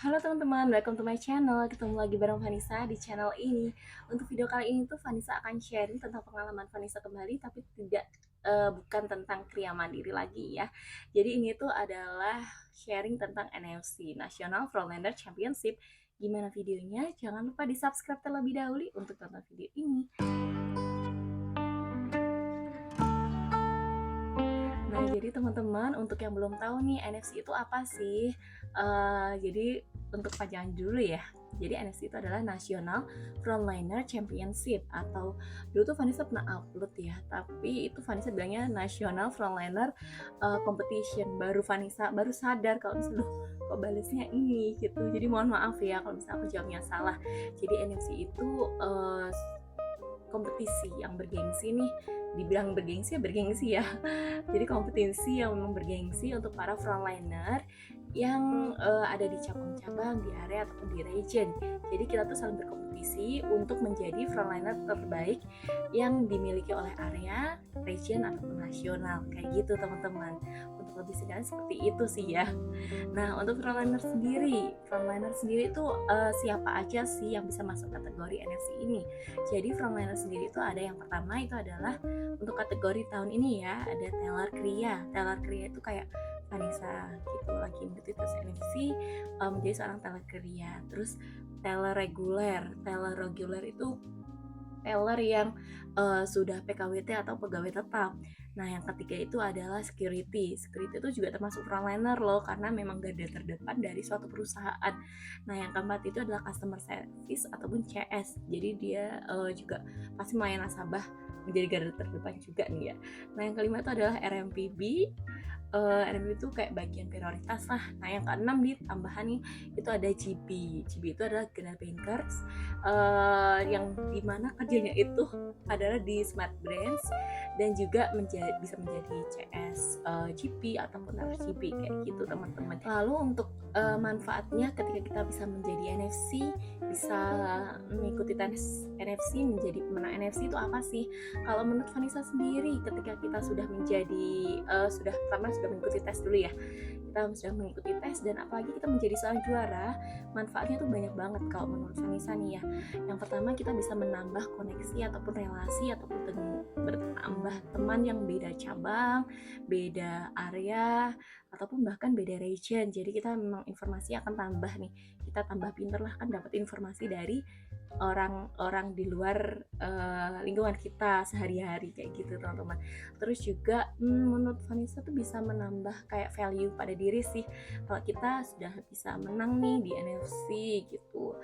Halo teman-teman, welcome to my channel. Ketemu lagi bareng Vanessa di channel ini. Untuk video kali ini tuh Vanessa akan sharing tentang pengalaman Vanessa kembali, tapi bukan tentang Kriya Mandiri lagi ya. Jadi ini tuh adalah sharing tentang NFC, National Frontliner Championship. Gimana videonya? Jangan lupa di subscribe terlebih dahulu untuk tonton video ini. Nah, jadi teman-teman, untuk yang belum tahu nih NFC itu apa sih? Jadi untuk panjangan dulu ya. Jadi NFC itu adalah National Frontliner Championship, atau dulu tuh Vanessa pernah upload ya, tapi itu Vanessa bilangnya National Frontliner Competition. Vanessa baru sadar kalau misalnya kok balesnya ini gitu. Jadi mohon maaf ya kalau misalnya aku jawabnya salah. Jadi NFC itu kompetisi yang bergengsi nih, dibilang bergengsi ya jadi kompetisi yang memang bergengsi untuk para frontliner yang ada di cabang-cabang, di area ataupun di region. Jadi kita tuh saling berkompetisi untuk menjadi frontliner terbaik yang dimiliki oleh area, region ataupun nasional, kayak gitu teman-teman. Untuk lebih singkat seperti itu sih ya. Nah, untuk frontliner sendiri itu siapa aja sih yang bisa masuk kategori NFC ini? Jadi frontliner sendiri itu ada yang pertama itu adalah untuk kategori tahun ini ya, ada Taylor Kriya. Taylor Kriya itu kayak Vanessa gitu, lagi mengikuti tes NFC menjadi seorang Taylor Kriya. Terus Taylor reguler itu teller yang sudah PKWT atau pegawai tetap. Nah, yang ketiga itu adalah security. Security itu juga termasuk frontliner loh, karena memang garda terdepan dari suatu perusahaan. Nah, yang keempat itu adalah customer service ataupun CS. Jadi dia juga pasti melayani nasabah, menjadi garda terdepan juga nih ya. Nah, yang kelima itu adalah RMPB. RMPB itu kayak bagian prioritas lah. Nah, yang keenam di tambahan nih itu ada GB. GB itu adalah General Bankers, yang dimana kerjanya itu adalah di Smart Brands dan juga bisa menjadi CS GP ataupun RGB kayak gitu teman-teman. Lalu untuk manfaatnya ketika kita bisa menjadi NFC, bisa mengikuti tes NFC, menjadi pemenang NFC itu apa sih? Kalau menurut Vanessa sendiri, ketika kita sudah mengikuti tes dulu ya, kita sudah mengikuti tes dan apalagi kita menjadi seorang juara, manfaatnya tuh banyak banget kalau menurut Vanessa nih ya. Yang pertama, kita bisa menambah koneksi ataupun relasi ataupun bertambah teman yang beda cabang, beda area ataupun bahkan beda region. Jadi kita memang informasi akan tambah nih, kita tambah pinter lah kan, dapat informasi dari orang-orang di luar lingkungan kita sehari-hari kayak gitu teman-teman. Terus juga menurut Vanessa tuh bisa menambah kayak value pada diri sih. Kalau kita sudah bisa menang nih di NFC gitu,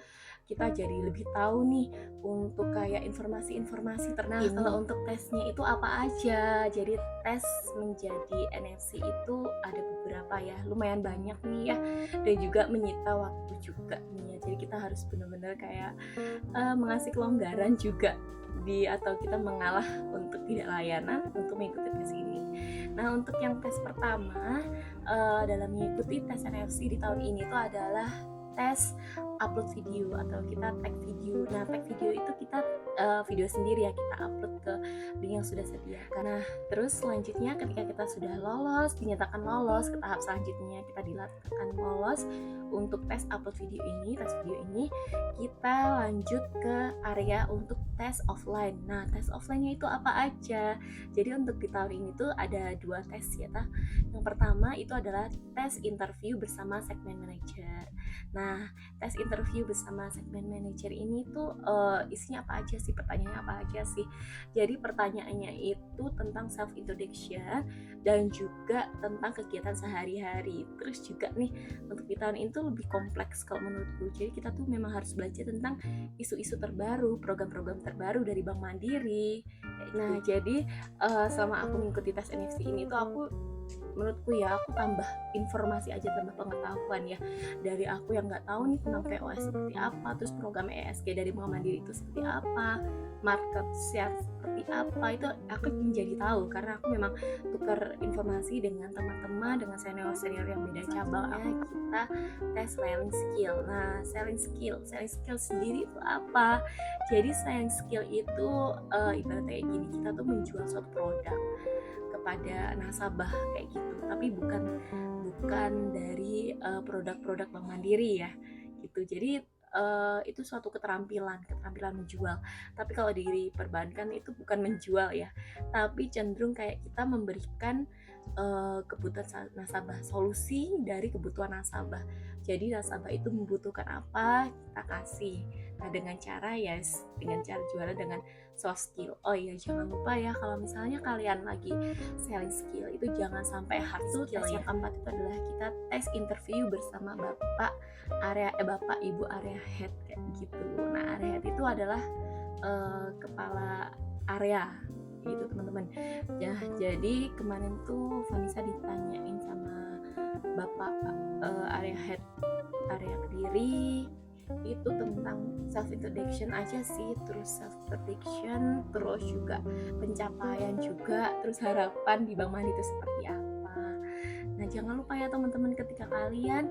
kita jadi lebih tahu nih untuk kayak informasi-informasi terkini. Kalau untuk tesnya itu apa aja? Jadi tes menjadi NFC itu ada beberapa ya, lumayan banyak nih ya, dan juga menyita waktu juga nih ya. Jadi kita harus benar-benar kayak mengasih kelonggaran juga atau kita mengalah untuk tidak layanan untuk mengikuti tes ini. Nah, untuk yang tes pertama dalam mengikuti tes NFC di tahun ini itu adalah tes upload video atau kita tag video. Nah, tag video itu kita video sendiri ya, kita upload ke link yang sudah sedia. Karena terus selanjutnya ketika kita sudah dinyatakan lolos ke tahap selanjutnya, kita dinyatakan lolos untuk tes upload video ini, kita lanjut ke area untuk tes offline. Nah, tes offline-nya itu apa aja? Jadi untuk di tahun ini tuh ada 2 tes ya. Yang pertama itu adalah tes interview bersama segmen manager. Nah, tes interview bersama segmen manager ini tuh isinya apa aja sih? Pertanyaannya apa aja sih? Jadi pertanyaannya itu tentang self introduction dan juga tentang kegiatan sehari-hari. Terus juga nih untuk di tahun ini tuh lebih kompleks kalau menurutku. Jadi kita tuh memang harus belajar tentang isu-isu terbaru, program-program terbaru dari Bank Mandiri. Nah, jadi selama aku mengikuti tes NFC ini tuh menurutku ya, aku tambah informasi aja, tambah pengetahuan ya, dari aku yang nggak tahu nih tentang POS seperti apa, terus program ESG dari Bank Mandiri itu seperti apa, market share seperti apa, itu aku menjadi tahu karena aku memang tukar informasi dengan teman-teman, dengan senior-senior yang beda cabang. Kita tes selling skill. Nah, selling skill sendiri itu apa? Jadi selling skill itu ibaratnya kayak gini, kita tuh menjual suatu produk kepada nasabah kayak gitu, tapi bukan bukan dari produk-produk Bank Mandiri ya gitu. Jadi itu suatu keterampilan menjual. Tapi kalau di perbankan itu bukan menjual ya, tapi cenderung kayak kita memberikan kebutuhan nasabah, solusi dari kebutuhan nasabah. Jadi nasabah itu membutuhkan apa, kita kasih. Nah dengan cara jualan dengan soft skill. Oh iya, jangan lupa ya kalau misalnya kalian lagi selling skill itu jangan sampai hard skill ya. Yang keempat itu adalah kita tes interview bersama bapak ibu area head kayak gitu. Nah area head itu adalah kepala area gitu teman-teman ya. Jadi kemarin tuh Vanessa ditanyain sama bapak area head area Kediri itu tentang self introduction aja sih, terus self introduction, terus juga pencapaian juga, terus harapan di Bank Mandiri itu seperti apa. Nah jangan lupa ya teman-teman, ketika kalian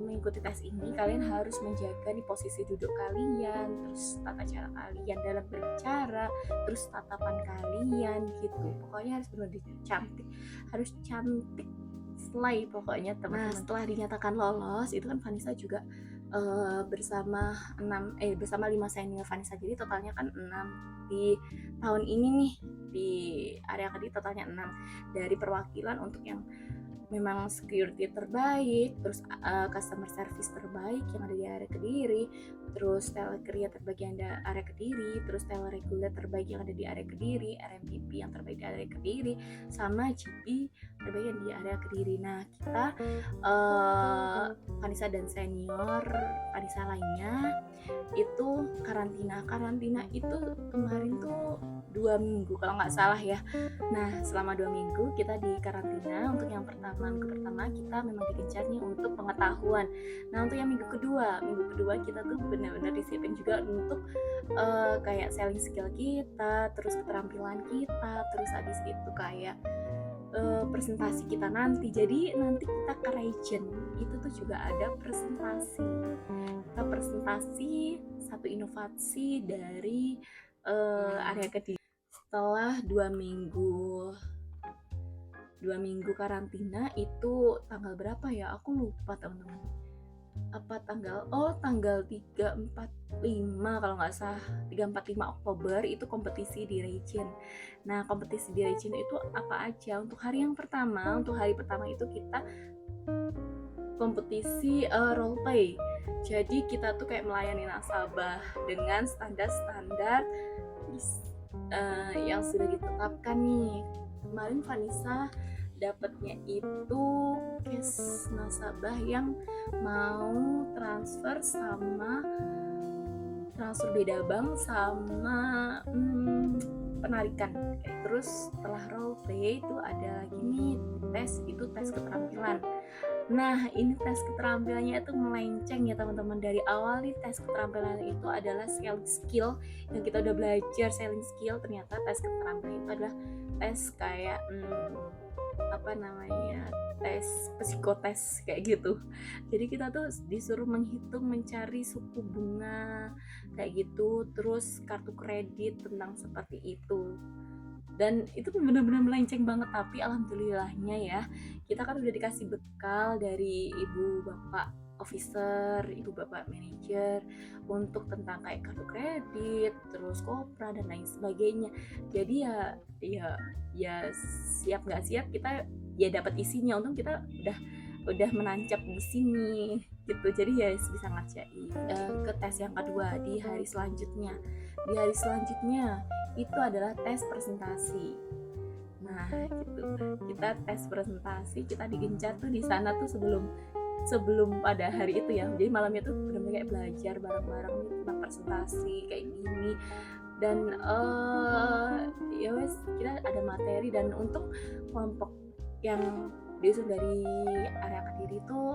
mengikuti tes ini kalian harus menjaga nih posisi duduk kalian, terus tata cara kalian dalam berbicara, terus tatapan kalian gitu. Pokoknya harus benar cantik, harus cantik slay pokoknya teman-teman. Nah setelah dinyatakan lolos itu kan Vanessa juga bersama 5 senior Vanessa, jadi totalnya kan 6 di tahun ini nih di area Kediri, totalnya 6 dari perwakilan untuk yang memang security terbaik, terus customer service terbaik yang ada di area Kediri, terus telecourier terbaik yang ada di area Kediri, terus telereguler terbaik yang ada di area Kediri, RMPP yang terbaik di area Kediri, sama GP terbaik yang di area Kediri. Nah kita Vanessa dan senior Vanessa lainnya itu karantina itu kemarin tuh 2 minggu kalau nggak salah ya. Nah selama 2 minggu kita di karantina. Untuk yang minggu pertama kita memang digencarnya untuk pengetahuan. Nah untuk yang minggu kedua kita tuh benar-benar disiapin juga untuk kayak selling skill kita, terus keterampilan kita, terus habis itu kayak presentasi kita nanti. Jadi nanti kita ke region itu tuh juga ada presentasi satu inovasi dari area Kediri. Setelah 2 minggu karantina itu tanggal berapa ya, aku lupa teman-teman, apa tanggal 3, 4, 5 kalau nggak salah, 3, 4, 5 Oktober itu kompetisi di region. Nah kompetisi di region itu apa aja? Untuk hari pertama itu kita kompetisi role play. Jadi kita tuh kayak melayani nasabah dengan standar yang sudah ditetapkan nih. Kemarin Vanessa dapatnya itu case nasabah yang mau transfer beda bank sama penarikan. Terus setelah role play itu ada lagi nih tes keterampilan. Nah ini tes keterampilannya itu melenceng ya teman-teman. Dari awal nih tes keterampilan itu adalah selling skill yang kita udah belajar selling skill, ternyata tes keterampilan itu adalah tes kayak tes psikotes kayak gitu. Jadi kita tuh disuruh mencari suku bunga kayak gitu, terus kartu kredit tentang seperti itu. Dan itu benar-benar melenceng banget, tapi alhamdulillahnya ya kita kan udah dikasih bekal dari ibu bapak officer, ibu bapak manajer untuk tentang kayak kartu kredit, terus kopra dan lain sebagainya. Jadi ya siap nggak siap kita ya dapat isinya. Untung kita udah menancap di sini gitu, jadi ya bisa ngerjain ke tes yang kedua di hari selanjutnya. Itu adalah tes presentasi. Nah gitu, kita tes presentasi, kita digencar tuh di sana tuh sebelum pada hari itu ya. Jadi malamnya tuh benar-benar kayak belajar bareng-bareng tentang presentasi kayak gini. Dan ya wes, kita ada materi. Dan untuk kelompok yang diusung dari area Kediri tuh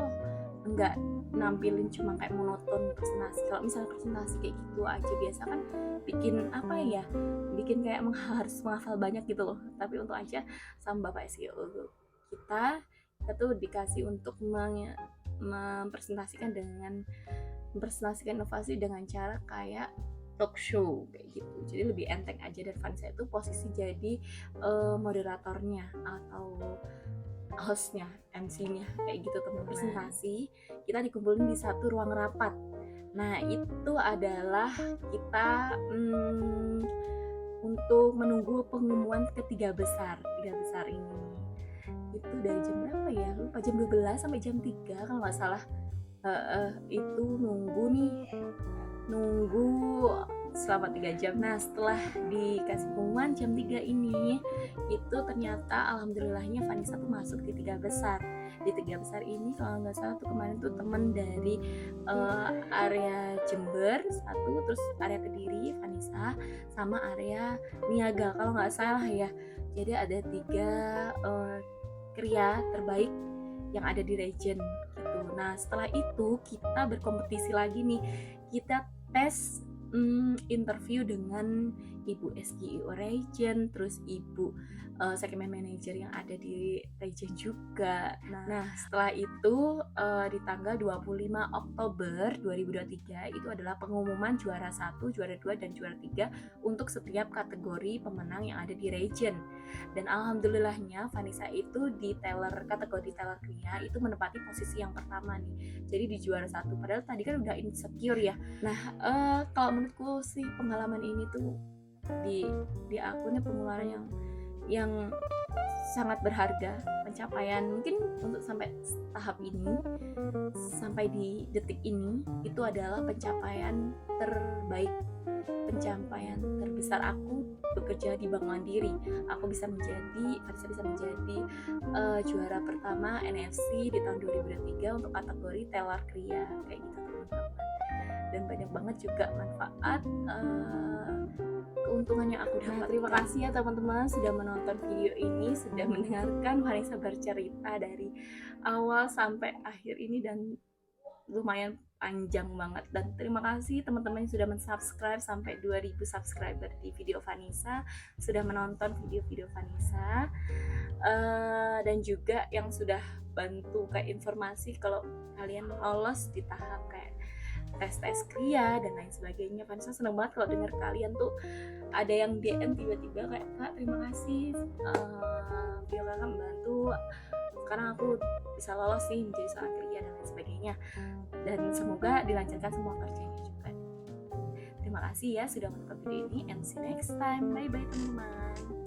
enggak nampilin cuma kayak monoton presentasi. Kalau misalnya presentasi kayak gitu aja biasa kan bikin kayak harus menghafal banyak gitu loh. Tapi untuk aja sama Bapak SEO kita tuh dikasih untuk mempresentasikan inovasi dengan cara kayak talk show kayak gitu. Jadi lebih enteng aja. Dan Vanessa itu posisi jadi moderatornya atau hostnya, MC-nya kayak gitu teman presentasi, kita dikumpulin di satu ruang rapat. Nah itu adalah kita untuk menunggu pengumuman ketiga besar, tiga besar ini. Itu dari jam berapa ya? Lupa, jam 12 sampai jam 3 kalau nggak salah. Itu nunggu selama 3 jam. Nah setelah dikasih pengumuman jam 3 ini, itu ternyata alhamdulillahnya Vanessa tuh masuk di 3 besar. Di 3 besar ini kalau nggak salah tuh kemarin tuh temen dari area Jember satu, terus area Kediri Vanessa, sama area Niaga kalau nggak salah ya. Jadi ada 3 kria terbaik yang ada di region gitu. Nah setelah itu kita berkompetisi lagi nih, kita tes interview dengan Ibu SGIO region, terus Ibu segmen manager yang ada di region juga. Nah setelah itu di tanggal 25 Oktober 2023 itu adalah pengumuman juara 1, juara 2, dan juara 3 untuk setiap kategori pemenang yang ada di region. Dan alhamdulillahnya Vanessa itu di kategori teller kria itu menempati posisi yang pertama nih. Jadi di juara 1, padahal tadi kan udah insecure ya. Nah kalau menurutku sih pengalaman ini tuh di akunnya pengeluaran yang sangat berharga, pencapaian mungkin untuk sampai tahap ini, sampai di detik ini, itu adalah pencapaian terbaik, pencapaian terbesar aku bekerja di Bank Mandiri. Vanessa bisa menjadi juara pertama NFC di tahun 2023 untuk kategori teller kria kayak gitu teman-teman. Dan banyak banget juga manfaat keuntungan yang aku dapat. Terima kasih ya teman-teman sudah menonton video ini, sudah mendengarkan Vanessa bercerita dari awal sampai akhir ini, dan lumayan panjang banget. Dan terima kasih teman-teman yang sudah mensubscribe sampai 2000 subscriber di video Vanessa, sudah menonton video-video Vanessa, dan juga yang sudah bantu kayak informasi kalau kalian lolos di tahap kayak tes kria dan lain sebagainya. Vanessa seneng banget kalau dengar kalian tuh ada yang DM tiba-tiba kayak, Kak terima kasih video kakak membantu, sekarang aku bisa lolos nih menjadi seorang kria dan lain sebagainya, dan semoga dilancarkan semua kerjanya juga. Terima kasih ya sudah menonton video ini, and see you next time. Bye bye teman-teman.